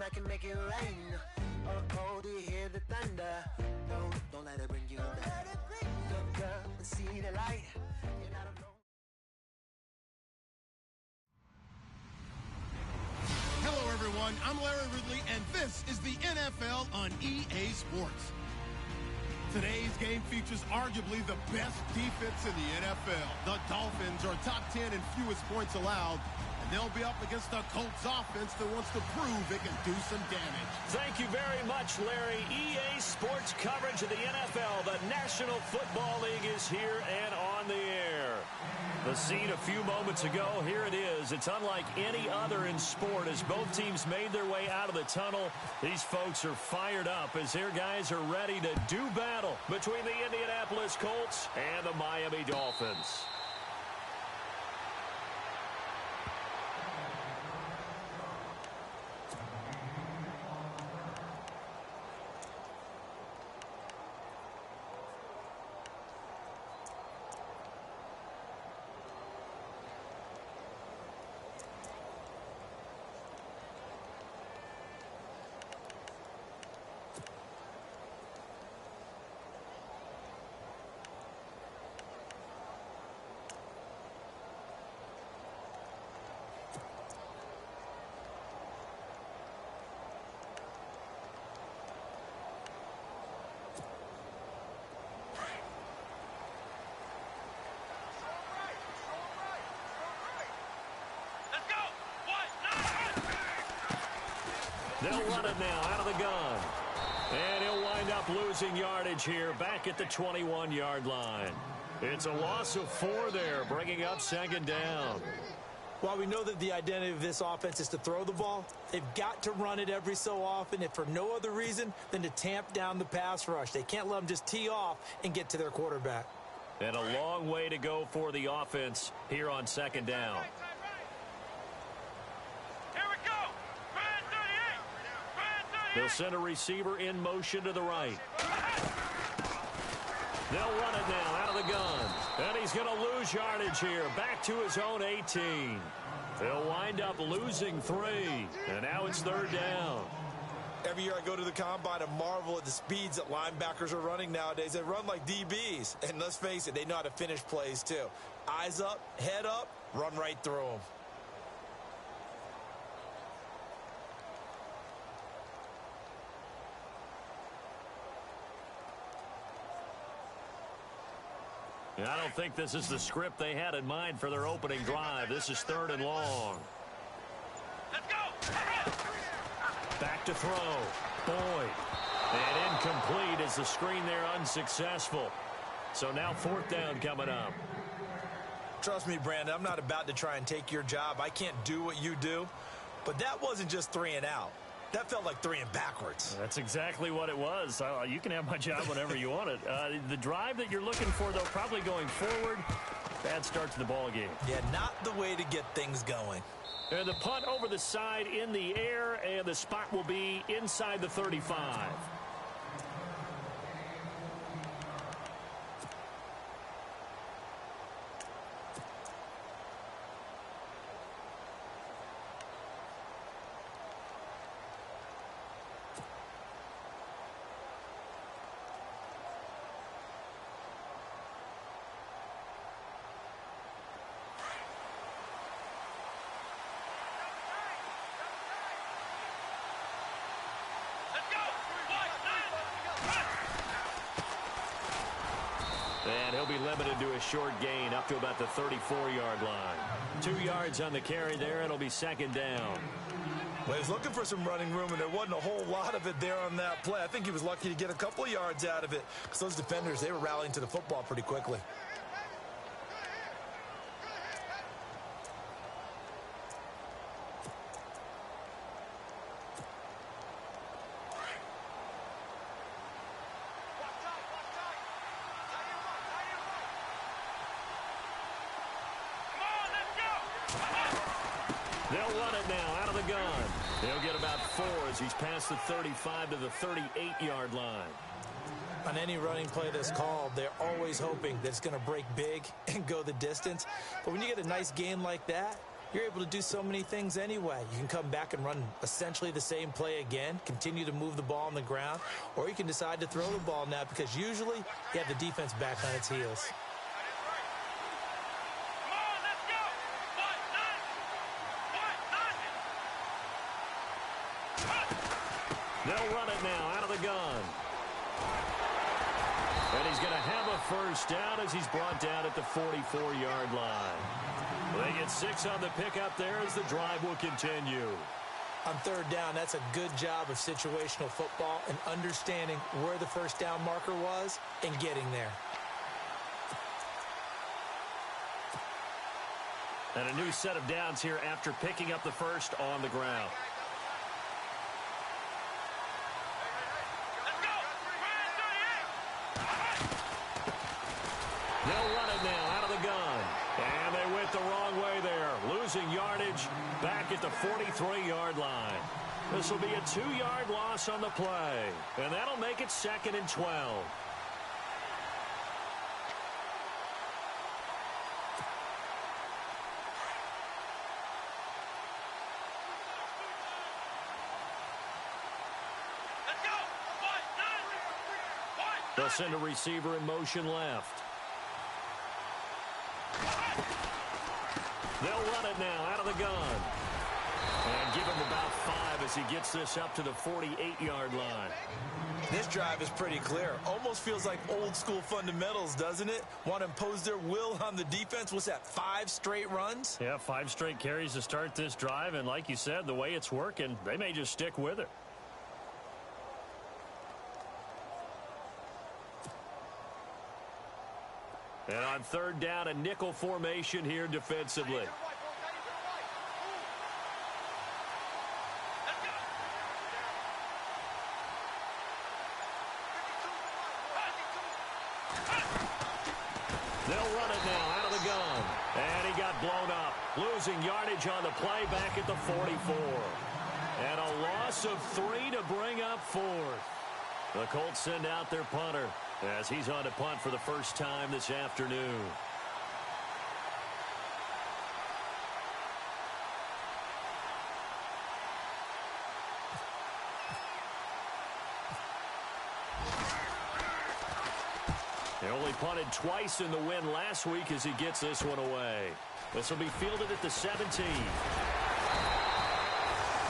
I can make it rain. Oh, do you hear the thunder? No, don't let it bring you down. Look up and see the light. You're not alone. Hello, everyone. I'm Larry Ridley, and this is the NFL on EA Sports. Today's game features arguably the best defense in the NFL. The Dolphins are top 10 in fewest points allowed, and they'll be up against the Colts offense that wants to prove it can do some damage. Thank you very much, Larry. EA Sports coverage of the NFL. The National Football League is here and on the air. The scene a few moments ago, here it is. It's unlike any other in sport as both teams made their way out of the tunnel. These folks are fired up as their guys are ready to do battle between the Indianapolis Colts and the Miami Dolphins. They'll run it now out of the gun. And he'll wind up losing yardage here back at the 21-yard line. It's a loss of 4 there, bringing up second down. While we know that the identity of this offense is to throw the ball, they've got to run it every so often, if for no other reason than to tamp down the pass rush. They can't let them just tee off and get to their quarterback. And a long way to go for the offense here on second down. They'll send a receiver in motion to the right. They'll run it now out of the gun. And he's going to lose yardage here. Back to his own 18. They'll wind up losing 3. And now it's third down. Every year I go to the combine and marvel at the speeds that linebackers are running nowadays. They run like DBs. And let's face it, they know how to finish plays too. Eyes up, head up, run right through them. I don't think this is the script they had in mind for their opening drive. This is 3rd and long. Let's go! Back to throw. Boyd. And incomplete as the screen there unsuccessful. So now 4th down coming up. Trust me, Brandon, I'm not about to try and take your job. I can't do what you do. But that wasn't just 3 and out. That felt like 3 and backwards. That's exactly what it was. You can have my job whenever you want it. The drive that you're looking for, though, probably going forward. Bad start to the ball game. Yeah, not the way to get things going. And the punt over the side in the air, and the spot will be inside the 35. And he'll be limited to a short gain up to about the 34-yard line. 2 yards on the carry there. It'll be second down. Well, he was looking for some running room, and there wasn't a whole lot of it there on that play. I think he was lucky to get a couple of yards out of it because those defenders, they were rallying to the football pretty quickly. They'll run it now out of the gun. They'll get about 4 as he's past the 35 to the 38-yard line. On any running play that's called, they're always hoping that it's going to break big and go the distance. But when you get a nice gain like that, you're able to do so many things anyway. You can come back and run essentially the same play again, continue to move the ball on the ground, or you can decide to throw the ball now because usually you have the defense back on its heels. They'll run it now out of the gun. And he's going to have a first down as he's brought down at the 44-yard line. They get 6 on the pickup there as the drive will continue. On third down, that's a good job of situational football and understanding where the first down marker was and getting there. And a new set of downs here after picking up the first on the ground. They'll run it now out of the gun. And they went the wrong way there. Losing yardage back at the 43-yard line. This will be a 2-yard loss on the play. And that'll make it 2nd and 12. They'll send a receiver in motion left. They'll run it now out of the gun. And give him about 5 as he gets this up to the 48-yard line. This drive is pretty clear. Almost feels like old school fundamentals, doesn't it? Want to impose their will on the defense. What's that, 5 straight runs? Yeah, 5 straight carries to start this drive. And like you said, the way it's working, they may just stick with it. And on third down, a nickel formation here defensively. They'll run it now out of the gun. And he got blown up. Losing yardage on the play back at the 44. And a loss of 3 to bring up 4th. The Colts send out their punter as he's on to punt for the first time this afternoon. They only punted twice in the win last week as he gets this one away. This will be fielded at the 17.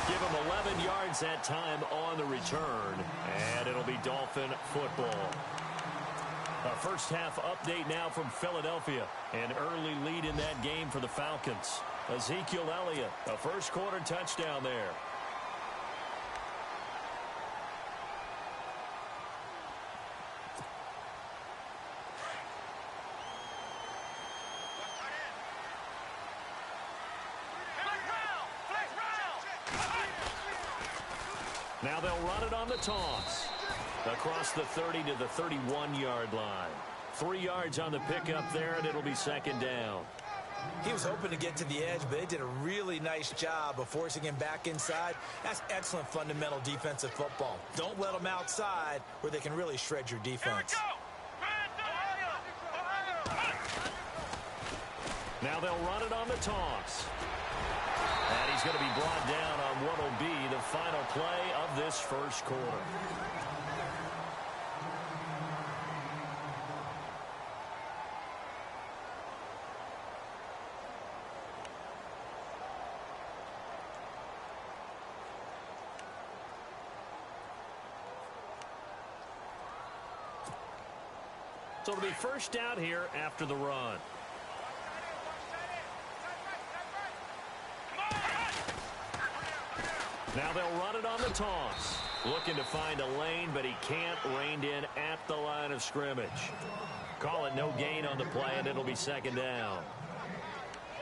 Give him 11 yards that time on the return, and it'll be Dolphin football. A first half update now from Philadelphia. An early lead in that game for the Falcons. Ezekiel Elliott, a first quarter touchdown there. Now they'll run it on the toss. Across the 30 to the 31-yard line. 3 yards on the pickup there, and it'll be second down. He was hoping to get to the edge, but they did a really nice job of forcing him back inside. That's excellent fundamental defensive football. Don't let them outside where they can really shred your defense. Now they'll run it on the toss. And he's going to be brought down on what will be the final play of this first quarter. So it'll be first down here after the run. Now they'll run it on the toss. Looking to find a lane, but he can't. Reined in at the line of scrimmage. Call it no gain on the play, and it'll be second down.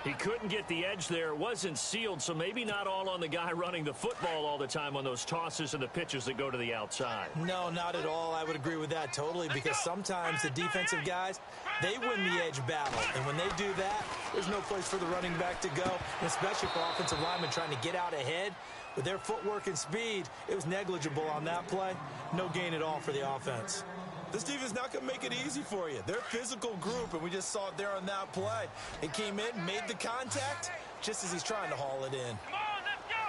He couldn't get the edge there. It wasn't sealed, so maybe not all on the guy running the football all the time on those tosses and the pitches that go to the outside. No, not at all. I would agree with that totally, because sometimes the defensive guys, they win the edge battle. And when they do that, there's no place for the running back to go, and especially for offensive linemen trying to get out ahead. With their footwork and speed, it was negligible on that play. No gain at all for the offense. This defense not going to make it easy for you. They're a physical group, and we just saw it there on that play. They came in, made the contact, just as he's trying to haul it in. Come on, let's go.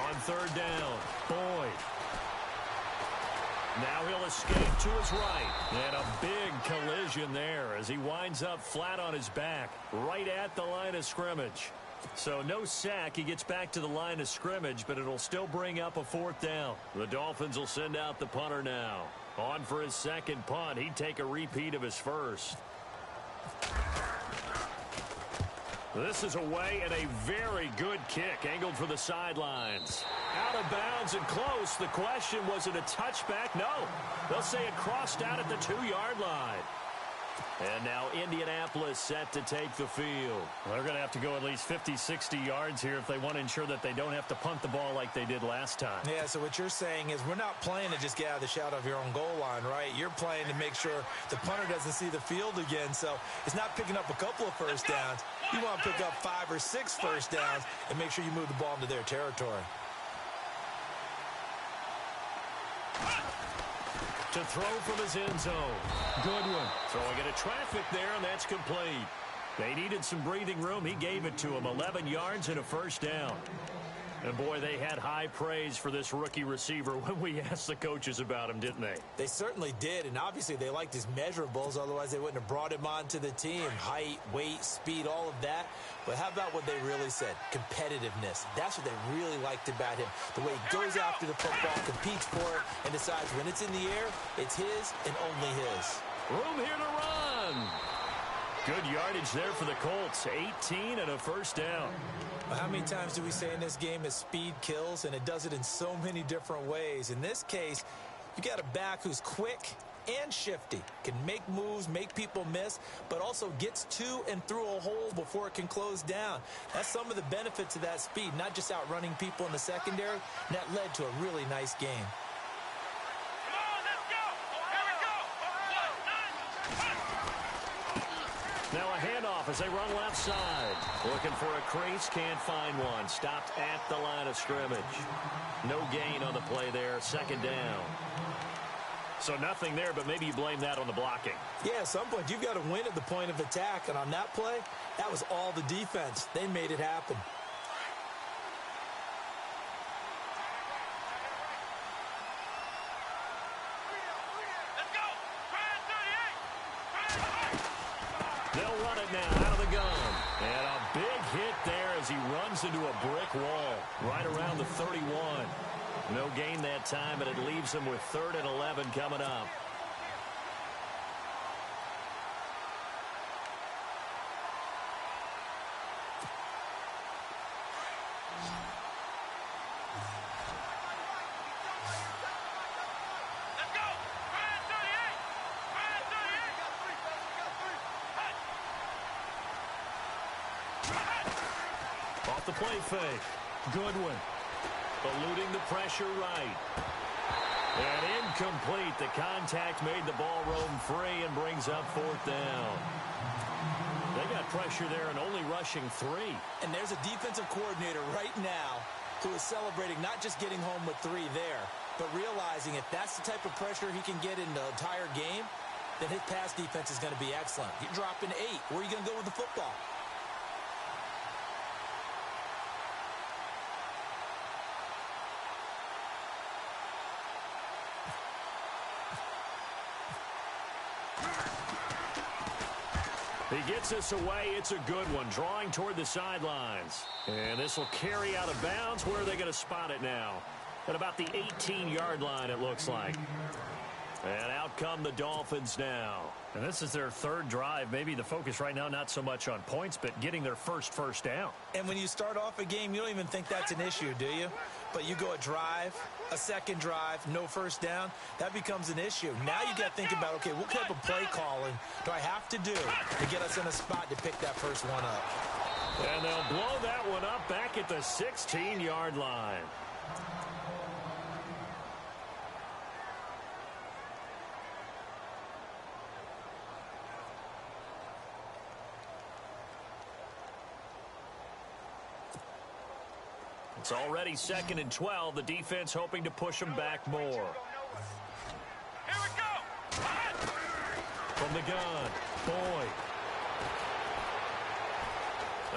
On third down, Boyd. Now he'll escape to his right. And a big collision there as he winds up flat on his back, right at the line of scrimmage. So no sack. He gets back to the line of scrimmage, but it'll still bring up a fourth down. The Dolphins will send out the punter now. On for his second punt. He'd take a repeat of his first. This is away and a very good kick angled for the sidelines. Out of bounds and close. The question, was it a touchback? No. They'll say it crossed out at the 2-yard line. And now Indianapolis set to take the field. They're going to have to go at least 50, 60 yards here if they want to ensure that they don't have to punt the ball like they did last time. Yeah, so what you're saying is we're not playing to just get out of the shadow of your own goal line, right? You're playing to make sure the punter doesn't see the field again. So it's not picking up a couple of first downs. You want to pick up 5 or 6 first downs and make sure you move the ball into their territory. To throw from his end zone. Goodwin throwing into traffic there, and that's complete. They needed some breathing room. He gave it to him. 11 yards and a first down. And, boy, they had high praise for this rookie receiver when we asked the coaches about him, didn't they? They certainly did, and obviously they liked his measurables. Otherwise, they wouldn't have brought him onto the team. Height, weight, speed, all of that. But how about what they really said? Competitiveness. That's what they really liked about him. The way he goes after the football, competes for it, and decides when it's in the air, it's his and only his. Room here to run. Good yardage there for the Colts. 18 and a first down. How many times do we say in this game that speed kills, and it does it in so many different ways? In this case, you got a back who's quick and shifty, can make moves, make people miss, but also gets to and through a hole before it can close down. That's some of the benefits of that speed, not just outrunning people in the secondary. And that led to a really nice game. Now a handoff as they run left side. Looking for a crease, can't find one. Stopped at the line of scrimmage. No gain on the play there, second down. So nothing there, but maybe you blame that on the blocking. Yeah, at some point you've got to win at the point of attack, and on that play, that was all the defense. They made it happen. They'll run it now out of the gun. And a big hit there as he runs into a brick wall right around the 31. No gain that time, and it leaves him with 3rd and 11 coming up. Off the play fake. Goodwin eluding the pressure right. And incomplete. The contact made the ball roam free and brings up 4th down. They got pressure there and only rushing 3. And there's a defensive coordinator right now who is celebrating not just getting home with 3 there, but realizing if that's the type of pressure he can get in the entire game, then his pass defense is going to be excellent. You're dropping 8. Where are you going to go with the football? He gets this away. It's a good one. Drawing toward the sidelines. And this will carry out of bounds. Where are they going to spot it now? At about the 18-yard line, it looks like. And out come the Dolphins now. And this is their 3rd drive. Maybe the focus right now not so much on points, but getting their first down. And when you start off a game, you don't even think that's an issue, do you? But you go a drive, a second drive, no first down, that becomes an issue. Now you got to think about, okay, what type of play calling do I have to do to get us in a spot to pick that first one up? And they'll blow that one up back at the 16-yard line. It's already 2nd and 12. The defense hoping to push them back more. Here we go. From the gun, Boyd.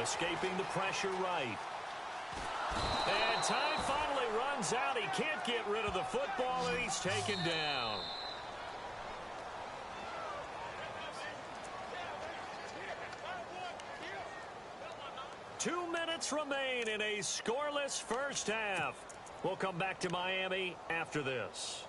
Escaping the pressure right. And time finally runs out. He can't get rid of the football, and he's taken down. Two minutes remain in a scoreless first half. We'll come back to Miami after this.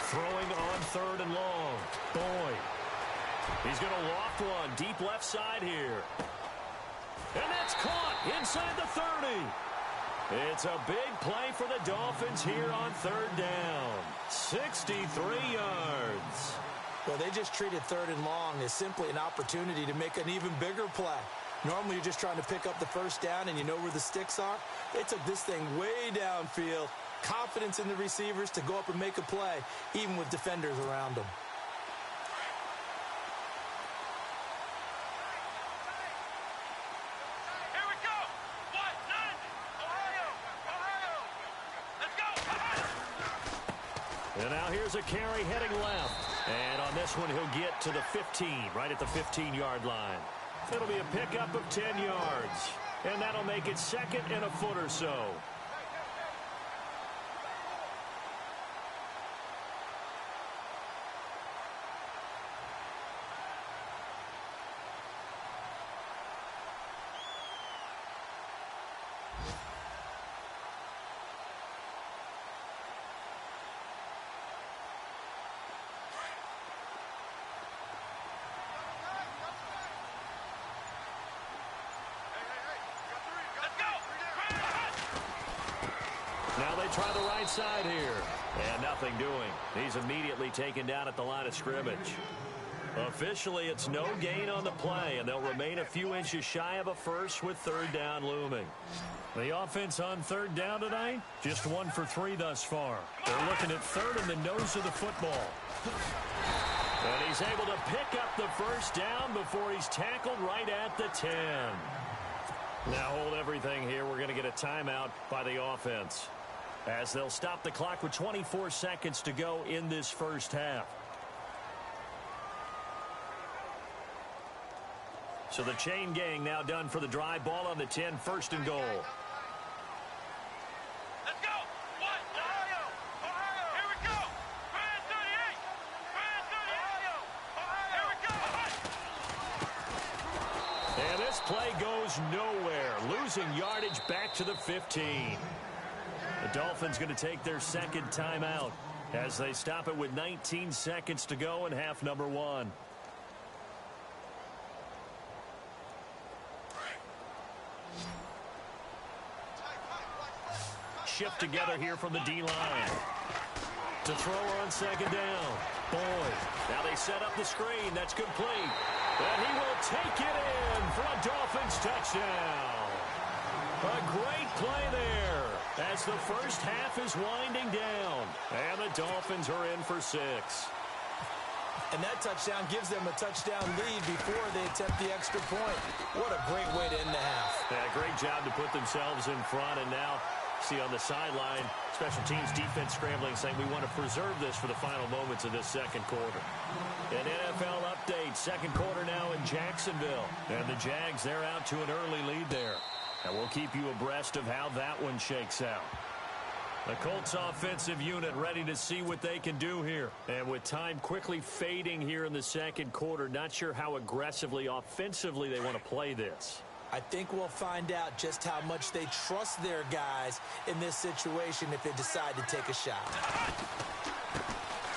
Throwing on third and long. Boyd. He's going to loft one deep left side here. And that's caught inside the 30. It's a big play for the Dolphins here on third down. 63 yards. Well, they just treated third and long as simply an opportunity to make an even bigger play. Normally, you're just trying to pick up the first down and you know where the sticks are. They took this thing way downfield. Confidence in the receivers to go up and make a play, even with defenders around them. Here we go. What? None. Ohio. Ohio. Let's go. And now here's a carry heading left. And on this one, he'll get to the 15, right at the 15-yard line. It'll be a pickup of 10 yards. And that'll make it second and a foot or so. Now they try the right side here. And nothing doing. He's immediately taken down at the line of scrimmage. Officially, it's no gain on the play, and they'll remain a few inches shy of a first with third down looming. The offense on third down tonight, just 1 for 3 thus far. They're looking at third in the nose of the football. And he's able to pick up the first down before he's tackled right at the 10. Now hold everything here. We're going to get a timeout by the offense, as they'll stop the clock with 24 seconds to go in this first half. So the chain gang now done for the drive. Ball on the 10, first and goal. Let's go. What? Ohio. Ohio. Here we go. Brand 38. Brand 38. Ohio. Here we go. And this play goes nowhere. Losing yardage back to the 15. The Dolphins going to take their second timeout as they stop it with 19 seconds to go in half number 1. Shift together here from the D-line. To throw on second down. Boyd. Now they set up the screen. That's complete. And he will take it in for a Dolphins touchdown. A great play there as the first half is winding down. And the Dolphins are in for 6. And that touchdown gives them a touchdown lead before they attempt the extra point. What a great way to end the half. Yeah, great job to put themselves in front. And now, see on the sideline, special teams defense scrambling, saying we want to preserve this for the final moments of this second quarter. An NFL update, second quarter now in Jacksonville. And the Jags, they're out to an early lead there. And we'll keep you abreast of how that one shakes out. The Colts offensive unit ready to see what they can do here. And with time quickly fading here in the second quarter, not sure how aggressively, offensively they want to play this. I think we'll find out just how much they trust their guys in this situation if they decide to take a shot.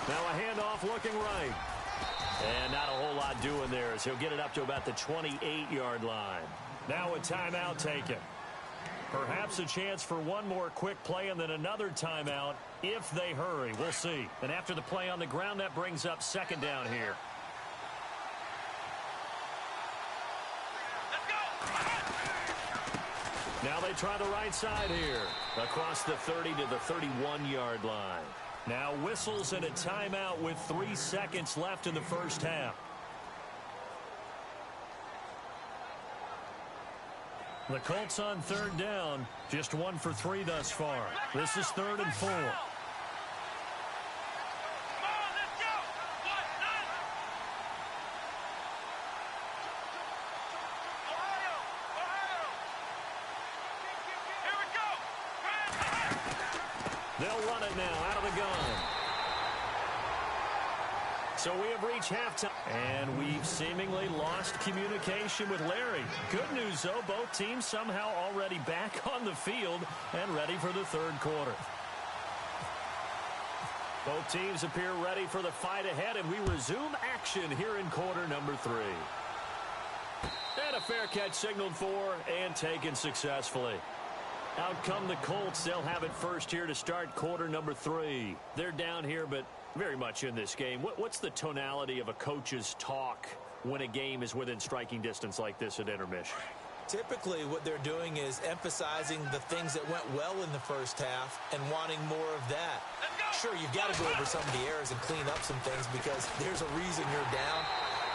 Now a handoff looking right. And not a whole lot doing there as he'll get it up to about the 28-yard line. Now a timeout taken. Perhaps a chance for one more quick play and then another timeout if they hurry. We'll see. And after the play on the ground, that brings up second down here. Now they try the right side here. Across the 30 to the 31-yard line. Now whistles and a timeout with 3 seconds left in the first half. The Colts on third down, just 1 for 3 thus far. This is 3rd and 4. They'll run it now out of the gun. So we have reached halftime, and we've seemingly lost communication with Larry. Good news, though, both teams somehow already back on the field and ready for the third quarter. Both teams appear ready for the fight ahead, and we resume action here in quarter number 3. And a fair catch signaled for and taken successfully. Out come the Colts. They'll have it first here to start quarter number 3. They're down here, but very much in this game. What's the tonality of a coach's talk when a game is within striking distance like this at intermission? Typically, what they're doing is emphasizing the things that went well in the first half and wanting more of that. Sure, you've got to go over some of the errors and clean up some things because there's a reason you're down.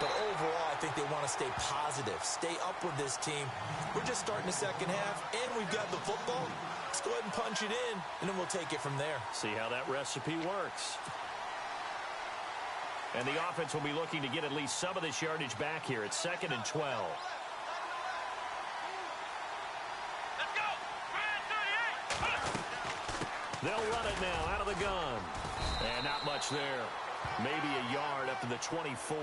But overall, I think they want to stay positive, stay up with this team. We're just starting the second half, and we've got the football. Let's go ahead and punch it in, and then we'll take it from there. See how that recipe works. And the offense will be looking to get at least some of this yardage back here. It's 2nd and 12. Let's go! Brand 38! They'll run it now out of the gun. And not much there. Maybe a yard up to the 24.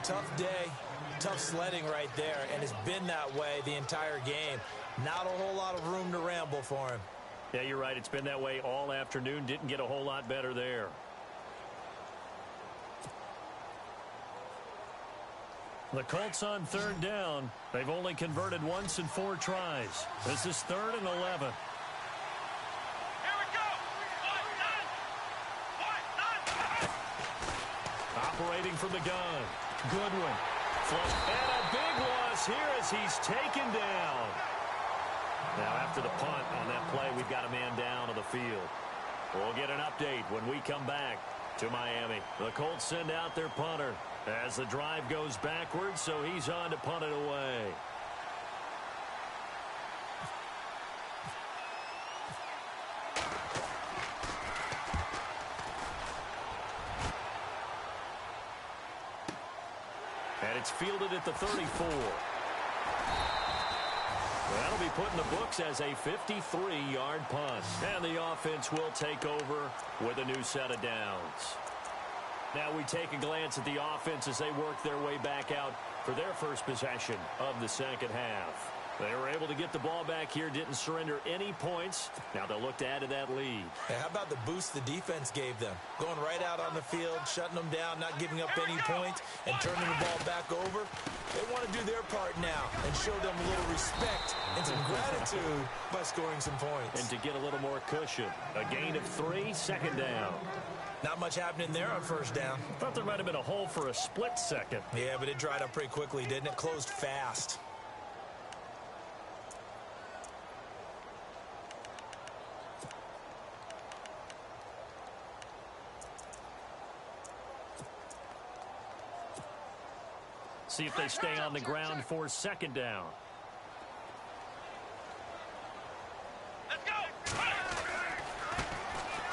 Tough day, tough sledding right there, and it's been that way the entire game. Not a whole lot of room to ramble for him. Yeah, you're right. It's been that way all afternoon. Didn't get a whole lot better there. The Colts on third down. They've only converted once in 4 tries. This is 3rd and 11. Here we go! Operating from the gun. Goodwin. And a big loss here as he's taken down. Now after the punt on that play, we've got a man down on the field. We'll get an update when we come back to Miami. The Colts send out their punter as the drive goes backwards, so he's on to punt it away. And it's fielded at the 34. That'll be put in the books as a 53-yard punt. And the offense will take over with a new set of downs. Now we take a glance at the offense as they work their way back out for their first possession of the second half. They were able to get the ball back here, didn't surrender any points. Now they'll look to add to that lead. Hey, how about the boost the defense gave them? Going right out on the field, shutting them down, not giving up any points, and turning the ball back over. They want to do their part now and show them a little respect and some gratitude by scoring some points. And to get a little more cushion. A gain of 3, 2nd down. Not much happening there on first down. Thought there might have been a hole for a split second. Yeah, but it dried up pretty quickly, didn't it? Closed fast. See if they stay on the ground for 2nd down. Let's go!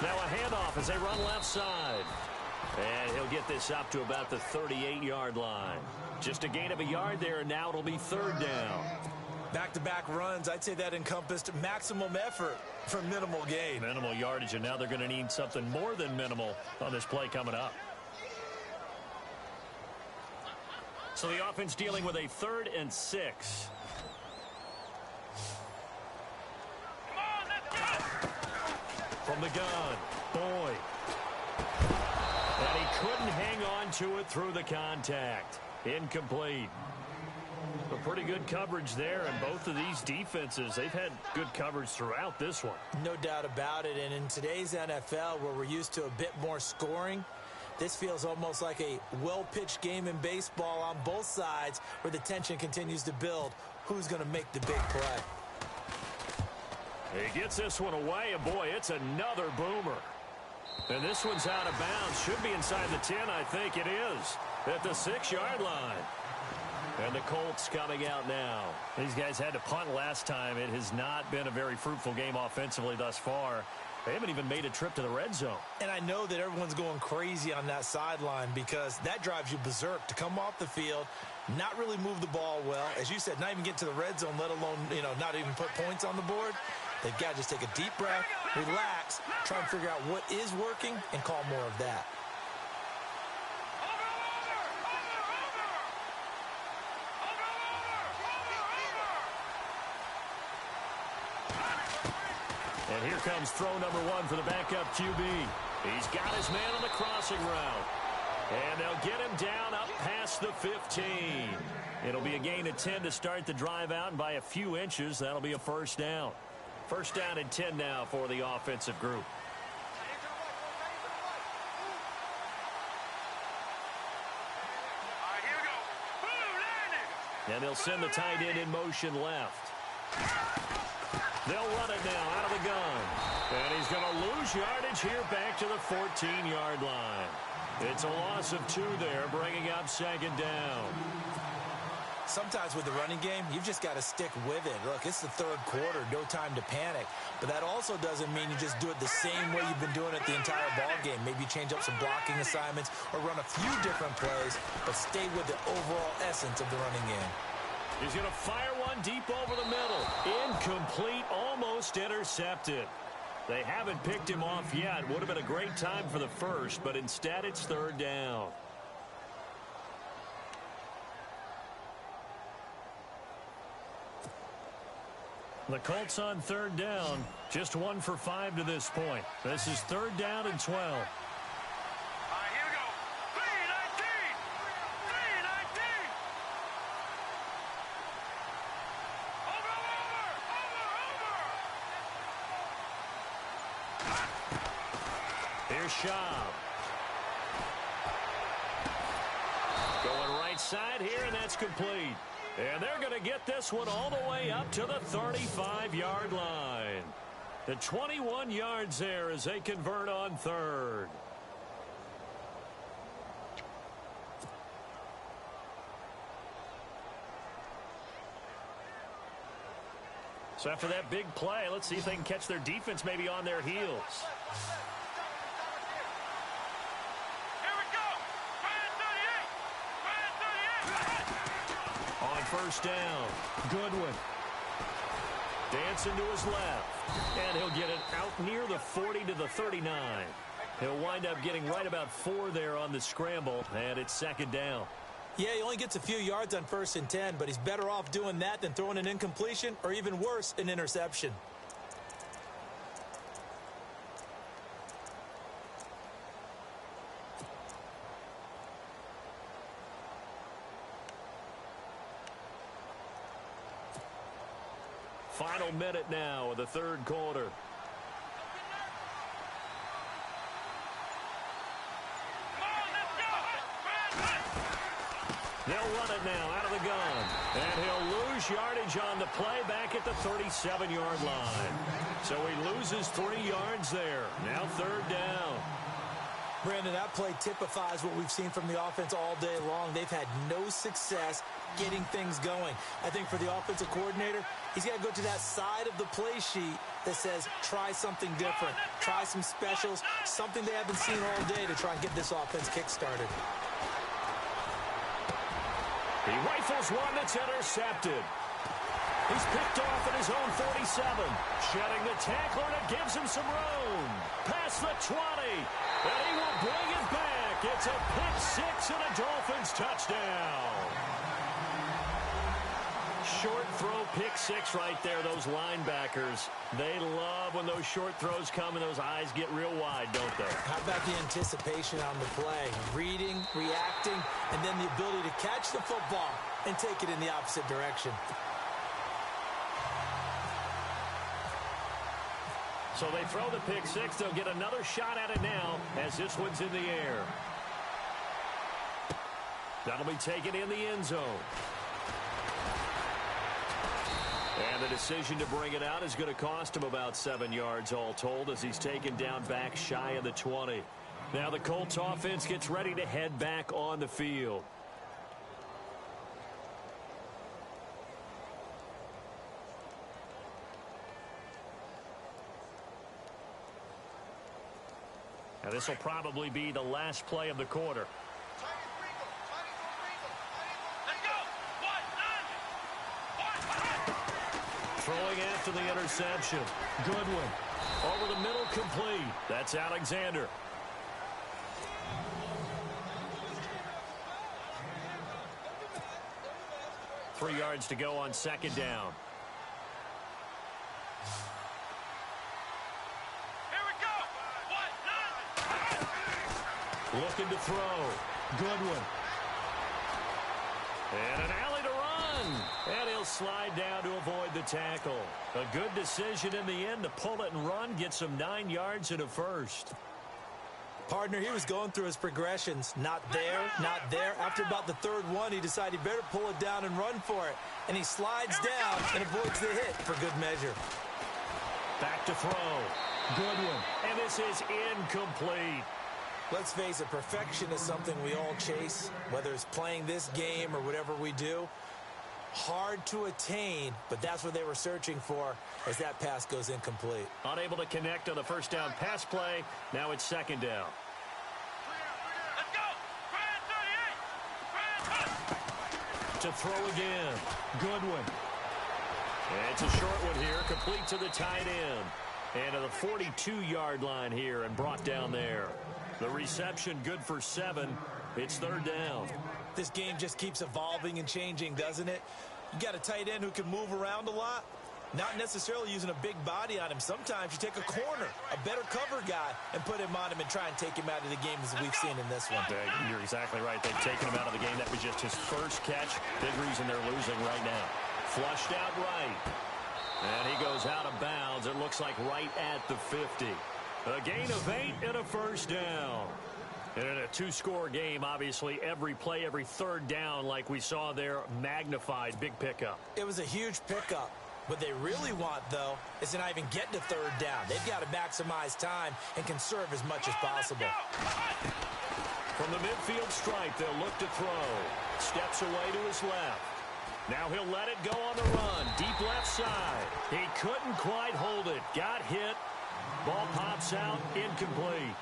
Now a handoff as they run left side. And he'll get this up to about the 38-yard line. Just a gain of a yard there, and now it'll be 3rd down. Back-to-back runs, I'd say that encompassed maximum effort for minimal gain. Minimal yardage, and now they're going to need something more than minimal on this play coming up. So the offense dealing with a 3rd and 6. Come on, let's go! From the gun, Boyd. And he couldn't hang on to it through the contact. Incomplete. But pretty good coverage there, and both of these defenses, they've had good coverage throughout this one. No doubt about it, and in today's NFL, where we're used to a bit more scoring, this feels almost like a well-pitched game in baseball on both sides where the tension continues to build. Who's going to make the big play? He gets this one away, and boy, it's another boomer. And this one's out of bounds. Should be inside the 10, I think it is. At the 6-yard line. And the Colts coming out now. These guys had to punt last time. It has not been a very fruitful game offensively thus far. They haven't even made a trip to the red zone. And I know that everyone's going crazy on that sideline because that drives you berserk to come off the field, not really move the ball well. As you said, not even get to the red zone, let alone, not even put points on the board. They've got to just take a deep breath, relax, try and figure out what is working, and call more of that. And here comes throw number 1 for the backup QB. He's got his man on the crossing route. And they'll get him down up past the 15. It'll be a gain of 10 to start the drive out, and by a few inches, that'll be a first down. First down and 10 now for the offensive group. And they'll send the tight end in motion left. They'll run it now out of the gun. And he's going to lose yardage here back to the 14-yard line. It's a loss of 2 there, bringing up second down. Sometimes with the running game, you've just got to stick with it. Look, it's the third quarter, no time to panic. But that also doesn't mean you just do it the same way you've been doing it the entire ball game. Maybe you change up some blocking assignments or run a few different plays, but stay with the overall essence of the running game. He's going to fire one deep over the middle. Incomplete, almost intercepted. They haven't picked him off yet. Would have been a great time for the first, but instead it's third down. The Colts on third down, just 1 for 5 to this point. This is third down and 12. Here we go. 319. 319. Over. Here's Schaub. Going right side here, and that's complete. And they're going to get this one all the way up to the 35-yard line. The 21 yards there as they convert on third. So after that big play, let's see if they can catch their defense maybe on their heels. First down. Goodwin. Dancing to his left. And he'll get it out near the 40 to the 39. He'll wind up getting right about 4 there on the scramble, and it's second down. Yeah, he only gets a few yards on 1st and 10, but he's better off doing that than throwing an incompletion or even worse, an interception. Final minute now of the third quarter. They'll run it now out of the gun. And he'll lose yardage on the play back at the 37-yard line. So he loses 3 yards there. Now third down. Brandon, that play typifies what we've seen from the offense all day long. They've had no success getting things going. I think for the offensive coordinator, he's got to go to that side of the play sheet that says try something different, try some specials, something they haven't seen all day to try and get this offense kick-started. He rifles one that's intercepted. He's picked off at his own 47. Shedding the tackler, and it gives him some room. Past the 20. And he will bring it back. It's a pick 6 and a Dolphins touchdown. Short throw, pick 6 right there. Those linebackers, they love when those short throws come and those eyes get real wide, don't they? How about the anticipation on the play? Reading, reacting, and then the ability to catch the football and take it in the opposite direction. So they throw the pick 6. They'll get another shot at it now as this one's in the air. That'll be taken in the end zone. And the decision to bring it out is going to cost him about 7 yards all told as he's taken down back shy of the 20. Now the Colts offense gets ready to head back on the field. Now this will probably be the last play of the quarter. Throwing after the interception. Goodwin. Over the middle, complete. That's Alexander. Three yards to go on second down. Here we go. Looking to throw. Goodwin. And an alley to run. And he'll slide down to avoid the tackle. A good decision in the end to pull it and run. Get some 9 yards and a first. Partner, he was going through his progressions. Not there, not there. After about the third one, he decided he better pull it down and run for it. And he slides down and avoids the hit for good measure. Back to throw. Goodwin. And this is incomplete. Let's face it, perfection is something we all chase, whether it's playing this game or whatever we do. Hard to attain, but that's what they were searching for as that pass goes incomplete. Unable to connect on the first down pass play. Now it's second down. Let's go. To throw again. Goodwin. And it's a short one here, complete to the tight end. And to the 42-yard line here and brought down there. The reception good for 7. It's third down. This game just keeps evolving and changing, doesn't it? You got a tight end who can move around a lot, not necessarily using a big body on him. Sometimes you take a corner, a better cover guy, and put him on him and try and take him out of the game as we've seen in this one. You're exactly right. They've taken him out of the game. That was just his first catch. Big reason they're losing right now. Flushed out right. And he goes out of bounds. It looks like right at the 50. A gain of 8 and a first down. And in a two-score game, obviously, every play, every third down, like we saw there, magnified. Big pickup. It was a huge pickup. What they really want, though, is to not even get to third down. They've got to maximize time and conserve as much as possible. From the midfield stripe, they'll look to throw. Steps away to his left. Now he'll let it go on the run. Deep left side. He couldn't quite hold it. Got hit. Ball pops out. Incomplete.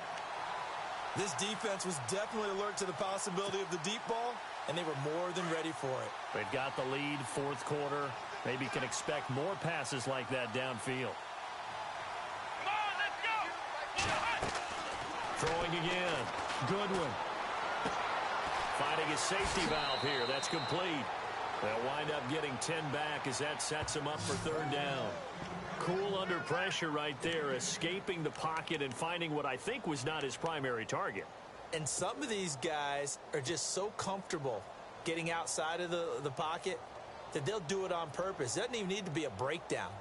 This defense was definitely alert to the possibility of the deep ball, and they were more than ready for it. They've got the lead, fourth quarter. Maybe can expect more passes like that downfield. Come on, let's go. Throwing again. Goodwin. Finding his safety valve here. That's complete. They'll wind up getting 10 back as that sets him up for third down. Cool under pressure right there, escaping the pocket and finding what I think was not his primary target. And some of these guys are just so comfortable getting outside of the pocket that they'll do it on purpose. It doesn't even need to be a breakdown.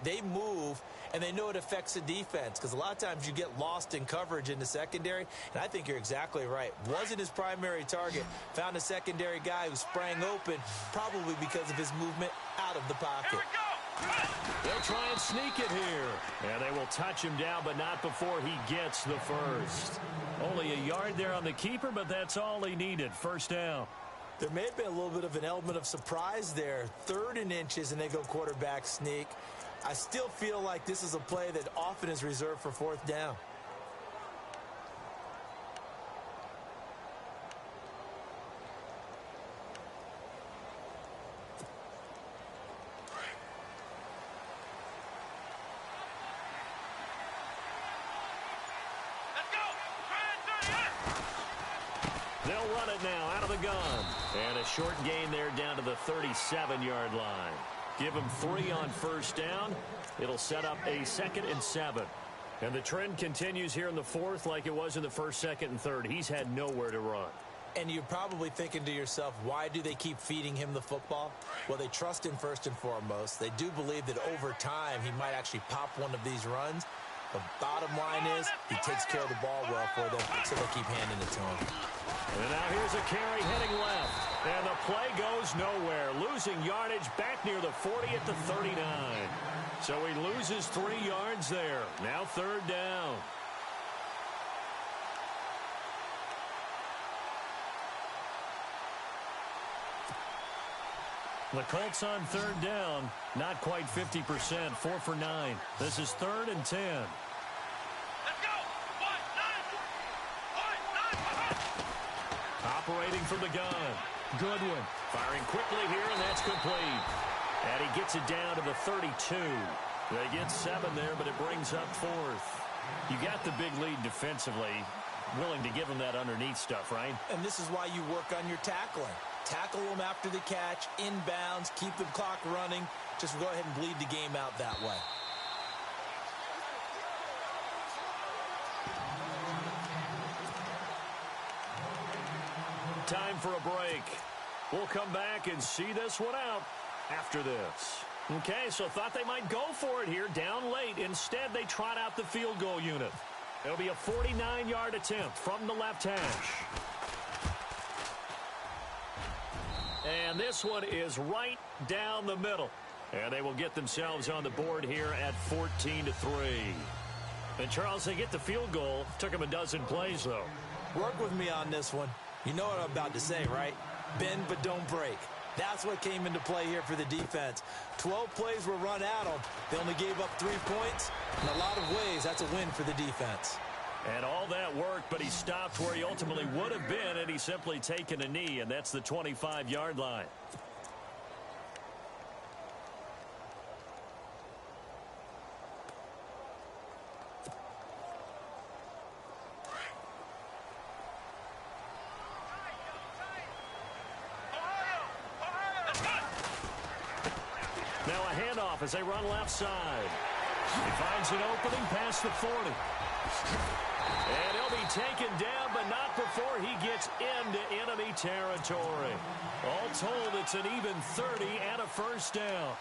They move, and they know it affects the defense because a lot of times you get lost in coverage in the secondary, and I think you're exactly right. Wasn't his primary target. Found a secondary guy who sprang open probably because of his movement out of the pocket. Here we go. They'll try and sneak it here. And they will touch him down, but not before he gets the first. Only a yard there on the keeper, but that's all he needed. First down. There may have been a little bit of an element of surprise there. 3rd and inches, and they go quarterback sneak. I still feel like this is a play that often is reserved for 4th down. They'll run it now out of the gun. And a short gain there down to the 37-yard line. Give him 3 on first down. It'll set up a 2nd and 7. And the trend continues here in the 4th like it was in the 1st, 2nd, and 3rd. He's had nowhere to run. And you're probably thinking to yourself, why do they keep feeding him the football? Well, they trust him first and foremost. They do believe that over time he might actually pop one of these runs. The bottom line is he takes care of the ball well for them, so they keep handing it to him. And now here's a carry heading left. And the play goes nowhere. Losing yardage back near the 40 at the 39. So he loses 3 yards there. Now 3rd down. The Colts on 3rd down. Not quite 50%. 4 for 9. This is 3rd and 10. Let's go. 1, 9. Operating from the gun. Goodwin firing quickly here, and that's complete. And he gets it down to the 32. They get 7 there, but it brings up 4th. You got the big lead defensively. Willing to give them that underneath stuff, right? And this is why you work on your tackling. Tackle them after the catch, inbounds, keep the clock running. Just go ahead and bleed the game out that way. Time for a break. We'll come back and see this one out after this. Okay, so thought they might go for it here, down late. Instead, they trot out the field goal unit. It'll be a 49-yard attempt from the left hash. And this one is right down the middle. And they will get themselves on the board here at 14-3. And, Charles, they get the field goal. Took them a dozen plays, though. Work with me on this one. You know what I'm about to say, right? Bend but don't break. That's what came into play here for the defense. 12 plays were run at them. They only gave up 3 points. In a lot of ways, that's a win for the defense. And all that worked, but he stopped where he ultimately would have been, and he's simply taken a knee, and that's the 25-yard line. Now a handoff as they run left side. He finds an opening past the 40. And he'll be taken down, but not before he gets into enemy territory. All told, it's an even 30 and a first down.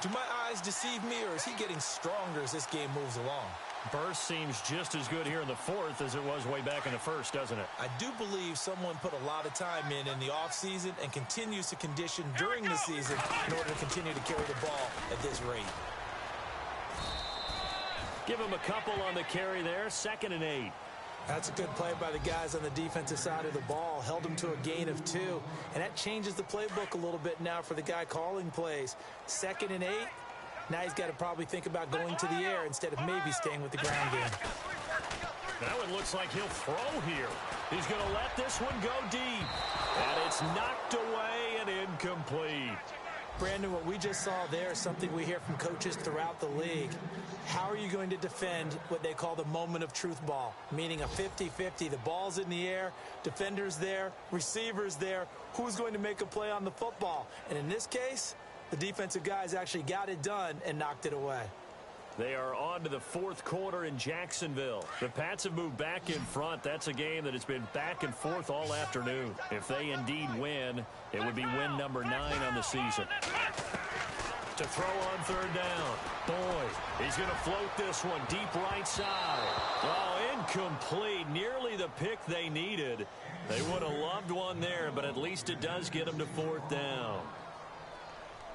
Do my eyes deceive me, or is he getting stronger as this game moves along? Burst seems just as good here in the 4th as it was way back in the 1st, doesn't it? I do believe someone put a lot of time in the offseason and continues to condition during the season in order to continue to carry the ball at this rate. Give him a couple on the carry there. 2nd and 8. That's a good play by the guys on the defensive side of the ball. Held them to a gain of 2. And that changes the playbook a little bit now for the guy calling plays. 2nd and 8. Now he's got to probably think about going to the air instead of maybe staying with the ground game. That one looks like he'll throw here. He's going to let this one go deep. And it's knocked away and incomplete. Brandon, what we just saw there is something we hear from coaches throughout the league. How are you going to defend what they call the moment of truth ball, meaning a 50-50? The ball's in the air, defenders there, receivers there. Who's going to make a play on the football? And in this case, the defensive guys actually got it done and knocked it away. They are on to the 4th quarter in Jacksonville. The Pats have moved back in front. That's a game that has been back and forth all afternoon. If they indeed win, it would be win number 9 on the season. To throw on 3rd down. Boyd, he's going to float this one deep right side. Oh, incomplete. Nearly the pick they needed. They would have loved one there, but at least it does get them to 4th down.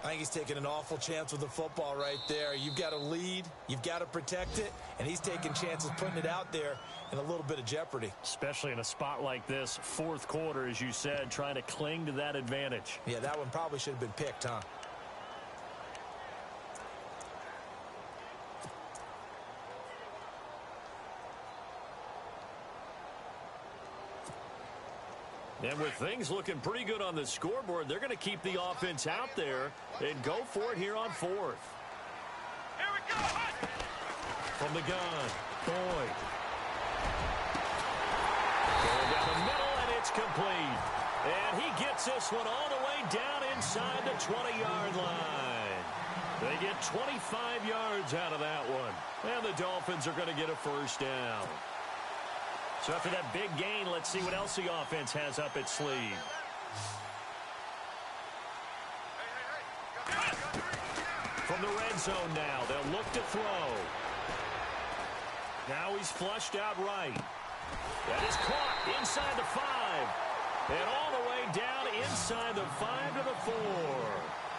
I think he's taking an awful chance with the football right there. You've got to lead, you've got to protect it, and he's taking chances putting it out there in a little bit of jeopardy. Especially in a spot like this, 4th quarter, as you said, trying to cling to that advantage. Yeah, that one probably should have been picked, huh? And with things looking pretty good on the scoreboard, they're going to keep the offense out there and go for it here on 4th. Here we go. From the gun, Boyd. Going down the middle, and it's complete. And he gets this one all the way down inside the 20-yard line. They get 25 yards out of that one. And the Dolphins are going to get a first down. So after that big gain, let's see what else the offense has up its sleeve. From the red zone now, they'll look to throw. Now he's flushed out right. That is caught inside the 5. And all the way down inside the 5 to the 4.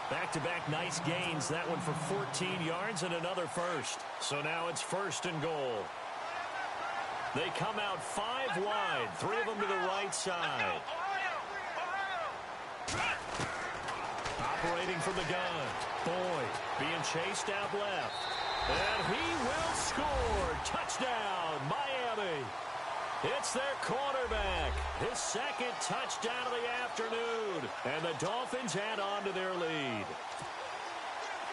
Back-to-back nice gains. That one for 14 yards and another first. So now it's 1st and goal. They come out 5 wide. 3 of them to the right side. Operating from the gun. Boyd being chased out left. And he will score. Touchdown, Miami. It's their quarterback. His 2nd touchdown of the afternoon. And the Dolphins add on to their lead.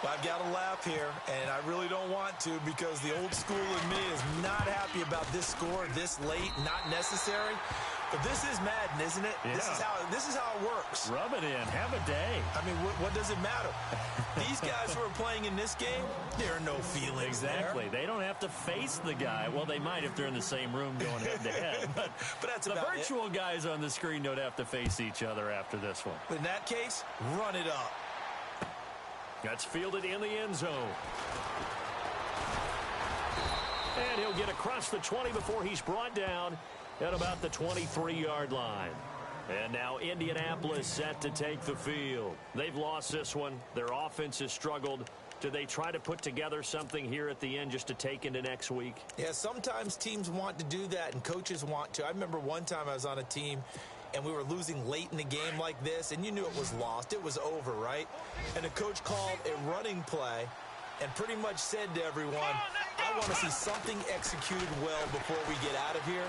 Well, I've got to laugh here, and I really don't want to because the old school in me is not happy about this score this late, not necessary. But this is Madden, isn't it? Yeah. This is how it works. Rub it in. Have a day. I mean, what does it matter? These guys who are playing in this game, there are no feelings Exactly. there. They don't have to face the guy. Well, they might if they're in the same room going head-to-head. But that's the about virtual guys on the screen don't have to face each other after this one. In that case, run it up. That's fielded in the end zone. And he'll get across the 20 before he's brought down at about the 23-yard line. And now Indianapolis set to take the field. They've lost this one. Their offense has struggled. Do they try to put together something here at the end just to take into next week? Yeah, sometimes teams want to do that and coaches want to. I remember one time I was on a team and we were losing late in the game like this, and you knew it was lost. It was over, right? And the coach called a running play and pretty much said to everyone, I want to see something executed well before we get out of here.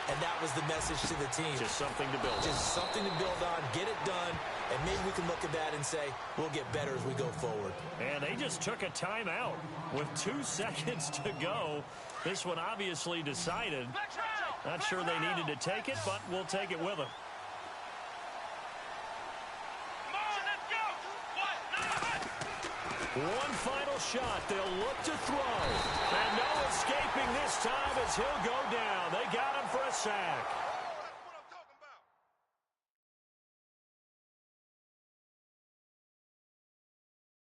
And that was the message to the team. Just something to build on. Just something to build on, get it done, and maybe we can look at that and say, we'll get better as we go forward. And they just took a timeout with 2 seconds to go. This one obviously decided. Not sure they needed to take it, but we'll take it with them. One final shot. They'll look to throw. And no escaping this time as he'll go down. They got him for a sack.